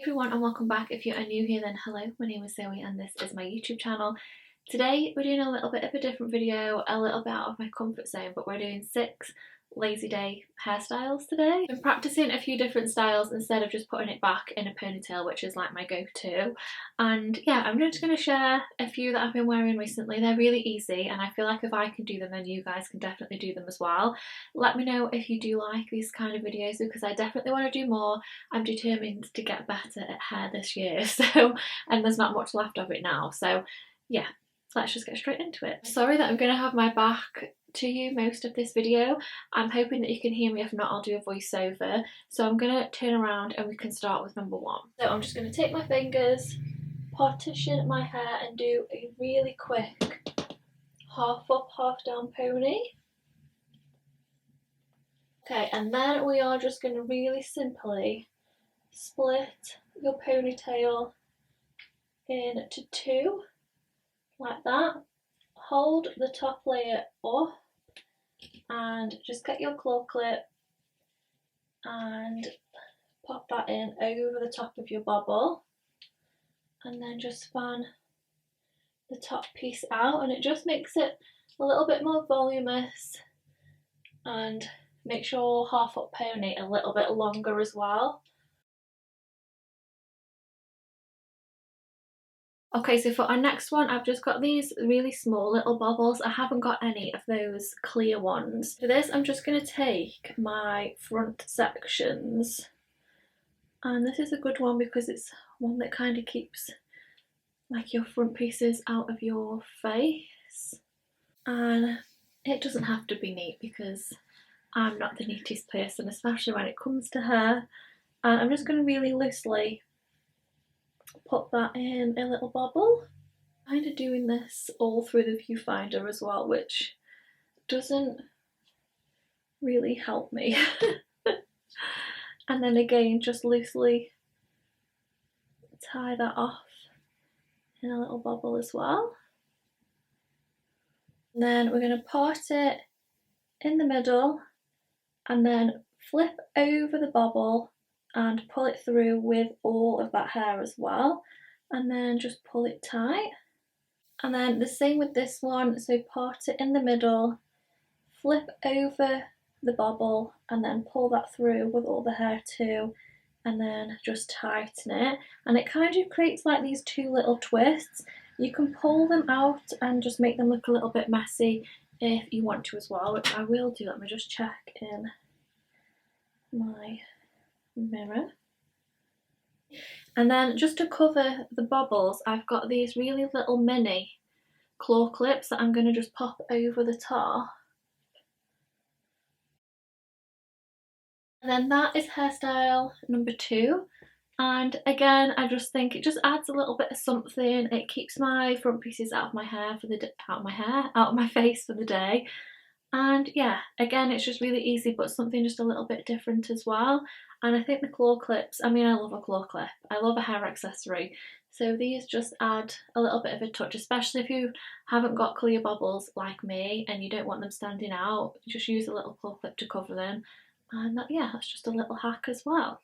Everyone, and welcome back. If you are new here, then hello, my name is Zoe and this is my YouTube channel. Today we're doing a little bit of a different video, a little bit out of my comfort zone, but we're doing 6 lazy day hairstyles today. I'm practicing a few different styles instead of just putting it back in a ponytail, which is like my go-to. And yeah, I'm just going to share a few that I've been wearing recently. They're really easy and I feel like if I can do them then you guys can definitely do them as well. Let me know if you do like these kind of videos because I definitely want to do more. I'm determined to get better at hair this year, and there's not much left of it now, so yeah, let's just get straight into it. Sorry that I'm going to have my back to you most of this video. I'm hoping that you can hear me. If not, I'll do a voiceover. So I'm going to turn around and we can start with number 1. So I'm just going to take my fingers, partition my hair and do a really quick half up, half down pony. Okay, and then we are just going to really simply split your ponytail into 2, like that. Hold the top layer up and just get your claw clip and pop that in over the top of your bobble, and then just fan the top piece out, and it just makes it a little bit more voluminous and makes your half up pony a little bit longer as well. Okay, so for our next one, I've just got these really small little bobbles. I haven't got any of those clear ones. For this, I'm just going to take my front sections. And this is a good one because it's one that kind of keeps like your front pieces out of your face. And it doesn't have to be neat because I'm not the neatest person, especially when it comes to hair. And I'm just going to really loosely put that in a little bobble. Kind of doing this all through the viewfinder as well, which doesn't really help me. And then again, just loosely tie that off in a little bobble as well. And then we're going to part it in the middle and then flip over the bobble and pull it through with all of that hair as well, and then just pull it tight. And then the same with this one, so part it in the middle, flip over the bobble and then pull that through with all the hair too, and then just tighten it, and it kind of creates like these 2 little twists. You can pull them out and just make them look a little bit messy if you want to as well, which I will do. Let me just check in my mirror. And then just to cover the bobbles, I've got these really little mini claw clips that I'm going to just pop over the top. And then that is hairstyle number 2. And again, I just think it just adds a little bit of something. It keeps my front pieces out of my hair for the out of my face for the day. And yeah, again, it's just really easy, but something just a little bit different as well. And I think the claw clips, I mean, I love a claw clip. I love a hair accessory. So these just add a little bit of a touch, especially if you haven't got clear bobbles like me and you don't want them standing out. Just use a little claw clip to cover them. And yeah, that's just a little hack as well.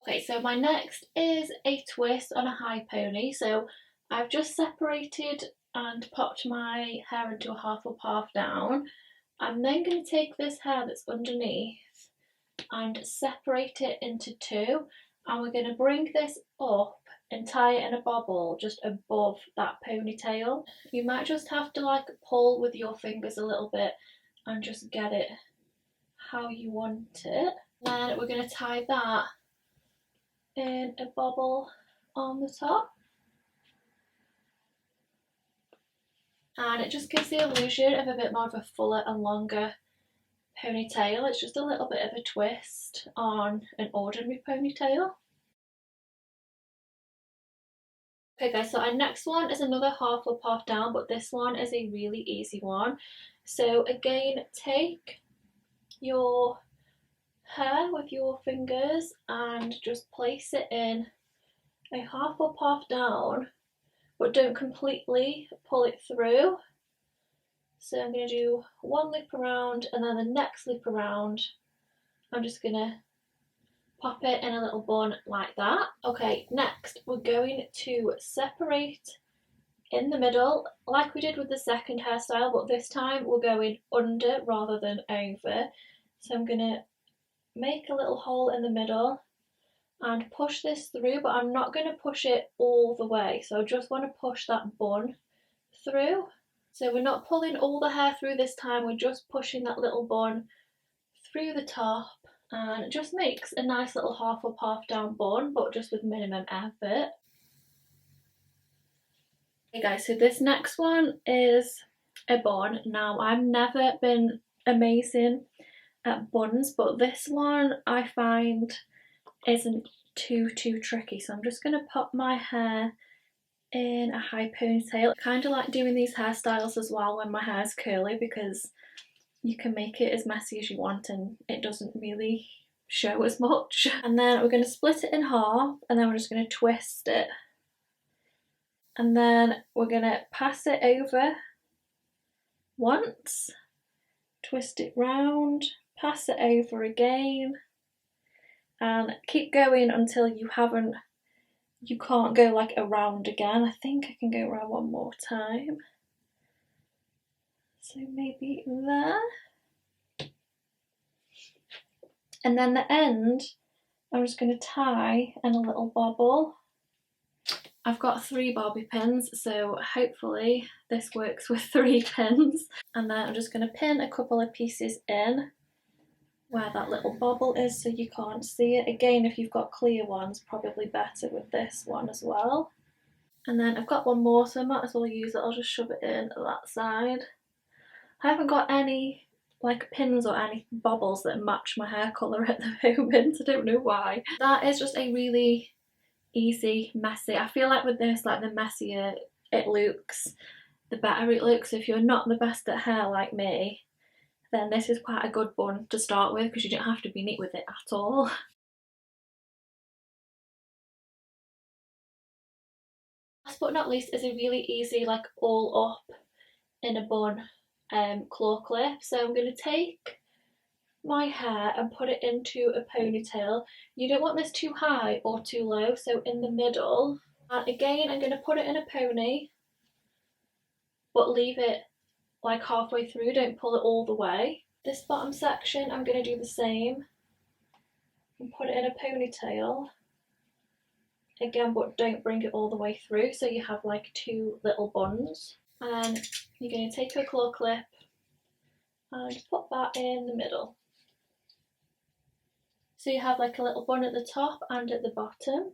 Okay, so my next is a twist on a high pony. So I've just separated and popped my hair into a half up, half down. I'm then going to take this hair that's underneath and separate it into 2, and we're going to bring this up and tie it in a bobble just above that ponytail. You might just have to like pull with your fingers a little bit and just get it how you want it. Then we're going to tie that in a bobble on the top. And it just gives the illusion of a bit more of a fuller and longer ponytail. It's just a little bit of a twist on an ordinary ponytail. Okay guys, so our next one is another half up, half down, but this one is a really easy one. So again, take your hair with your fingers and just place it in a half up, half down, but don't completely pull it through. So I'm going to do 1 loop around, and then the next loop around I'm just going to pop it in a little bun like that. Okay, next we're going to separate in the middle like we did with the second hairstyle, but this time we're going under rather than over. So I'm going to make a little hole in the middle and push this through, but I'm not going to push it all the way, so I just want to push that bun through. So we're not pulling all the hair through this time, we're just pushing that little bun through the top, and it just makes a nice little half up half down bun, but just with minimum effort. Okay guys, so this next one is a bun. Now I've never been amazing at buns, but this one I find isn't too tricky. So I'm just going to pop my hair in a high ponytail. I kind of like doing these hairstyles as well when my hair's curly, because you can make it as messy as you want and it doesn't really show as much. And then we're going to split it in half, and then we're just going to twist it. And then we're going to pass it over once, twist it round, pass it over again, and keep going until you can't go like around again. I think I can go around one more time. So maybe there. And then the end, I'm just going to tie in a little bobble. I've got 3 bobby pins, so hopefully this works with 3 pins. And then I'm just going to pin a couple of pieces in where that little bobble is so you can't see it. Again, if you've got clear ones, probably better with this one as well. And then I've got one more, so I might as well use it. I'll just shove it in that side. I haven't got any like pins or any bobbles that match my hair colour at the moment. I don't know why. That is just a really easy, messy. I feel like with this, like the messier it looks, the better it looks. If you're not the best at hair like me, then this is quite a good bun to start with, because you don't have to be neat with it at all. Last but not least is a really easy like all up in a bun claw clip. So I'm going to take my hair and put it into a ponytail. You don't want this too high or too low, so in the middle. And again, I'm going to put it in a pony, but leave it like halfway through, don't pull it all the way. This bottom section, I'm going to do the same and put it in a ponytail again, but don't bring it all the way through, so you have like 2 little buns. And then you're going to take a claw clip and put that in the middle. So you have like a little bun at the top and at the bottom.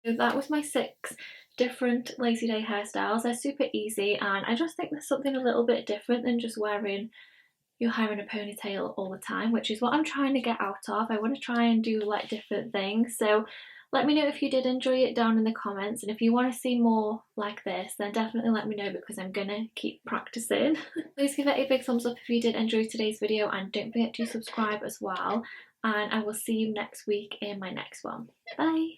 So that was my 6 different lazy day hairstyles. They're super easy, and I just think there's something a little bit different than just wearing your hair in a ponytail all the time, which is what I'm trying to get out of. I want to try and do like different things. So let me know if you did enjoy it down in the comments, and if you want to see more like this, then definitely let me know, because I'm gonna keep practicing. Please give it a big thumbs up if you did enjoy today's video, and don't forget to subscribe as well, and I will see you next week in my next one. Bye!